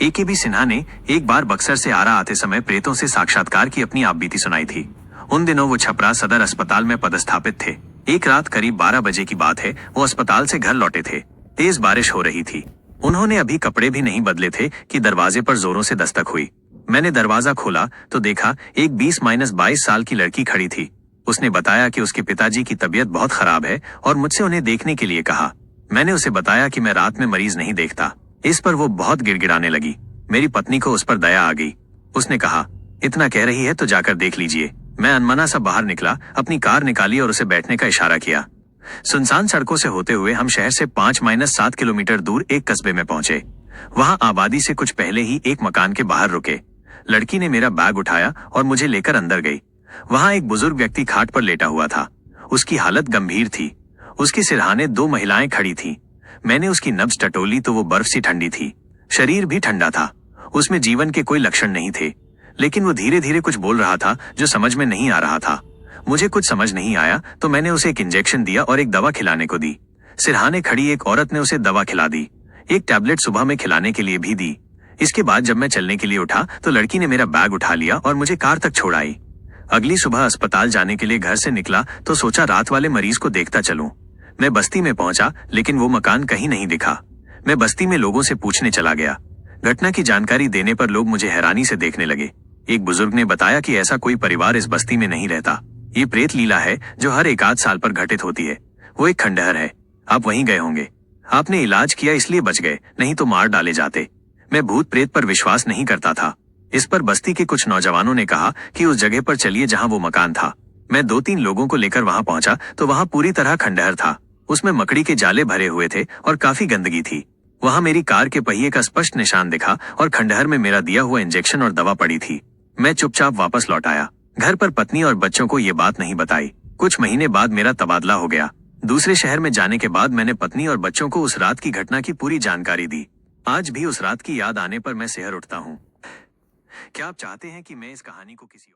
AKB Sinha ने एक बार बक्सर से आरा आते समय प्रेतों से साक्षात्कार की अपनी आपबीती सुनाई थी। उन दिनों वो छपरा सदर अस्पताल में पदस्थापित थे। एक रात करीब 12 बजे की बात है, वो अस्पताल से घर लौटे थे। तेज बारिश हो रही थी। उन्होंने अभी कपड़े भी नहीं बदले थे कि दरवाजे पर जोरों से दस्तक हुई। मैंने दरवाजा खोला तो देखा एक 20-22 साल की लड़की खड़ी थी। उसने बताया कि उसके पिताजी की तबीयत बहुत खराब है और मुझसे उन्हें देखने के लिए कहा। मैंने उसे बताया कि मैं रात में मरीज नहीं देखता। इस पर वो बहुत गिड़गिड़ाने लगी। मेरी पत्नी को उस पर दया आ गई। उसने कहा, इतना कह रही है तो जाकर देख लीजिए। मैं अनमना सा बाहर निकला, अपनी कार निकाली और उसे बैठने का इशारा किया। सुनसान सड़कों से होते हुए हम शहर से 5-7 किलोमीटर दूर एक कस्बे में पहुंचे। वहां आबादी से कुछ पहले ही एक मकान के बाहर रुके। लड़की ने मेरा बैग उठाया और मुझे लेकर अंदर गई। वहां एक बुजुर्ग व्यक्ति खाट पर लेटा हुआ था। उसकी हालत गंभीर थी। उसके सिरहाने 2 महिलाएं खड़ी थीं। मैंने उसकी नब्ज टटोली तो वो बर्फ सी ठंडी थी। शरीर भी ठंडा था। उसमें जीवन के कोई लक्षण नहीं थे, लेकिन वो धीरे धीरे कुछ बोल रहा था जो समझ में नहीं आ रहा था। मुझे कुछ समझ नहीं आया तो मैंने उसे एक इंजेक्शन दिया और एक दवा खिलाने को दी। सिरहाने खड़ी एक औरत ने उसे दवा खिला दी। एक टैबलेट सुबह में खिलाने के लिए भी दी। इसके बाद जब मैं चलने के लिए उठा तो लड़की ने मेरा बैग उठा लिया और मुझे कार तक छोड़ आई। अगली सुबह अस्पताल जाने के लिए घर से निकला तो सोचा रात वाले मरीज को देखता चलूं। मैं बस्ती में पहुंचा, लेकिन वो मकान कहीं नहीं दिखा। मैं बस्ती में लोगों से पूछने चला गया। घटना की जानकारी देने पर लोग मुझे हैरानी से देखने लगे। एक बुजुर्ग ने बताया कि ऐसा कोई परिवार इस बस्ती में नहीं रहता। ये प्रेत लीला है जो हर 1 आध साल पर घटित होती है। वो एक खंडहर है। आप वहीं गए होंगे। आपने इलाज किया इसलिए बच गए, नहीं तो मार डाले जाते। मैं भूत प्रेत पर विश्वास नहीं करता था। इस पर बस्ती के कुछ नौजवानों ने कहा कि उस जगह पर चलिए जहां वो मकान था। मैं 2-3 लोगों को लेकर वहां पहुंचा तो वहां पूरी तरह खंडहर था। उसमें मकड़ी के जाले भरे हुए थे और काफी गंदगी थी। वहां मेरी कार के पहिए का स्पष्ट निशान दिखा और खंडहर में मेरा दिया हुआ इंजेक्शन और दवा पड़ी थी। मैं चुपचाप वापस लौट आया। घर पर पत्नी और बच्चों को ये बात नहीं बताई। कुछ महीने बाद मेरा तबादला हो गया। दूसरे शहर में जाने के बाद मैंने पत्नी और बच्चों को उस रात की घटना की पूरी जानकारी दी। आज भी उस रात की याद आने पर मैं सिहर उठता हूँ। क्या आप चाहते हैं कि मैं इस कहानी को किसी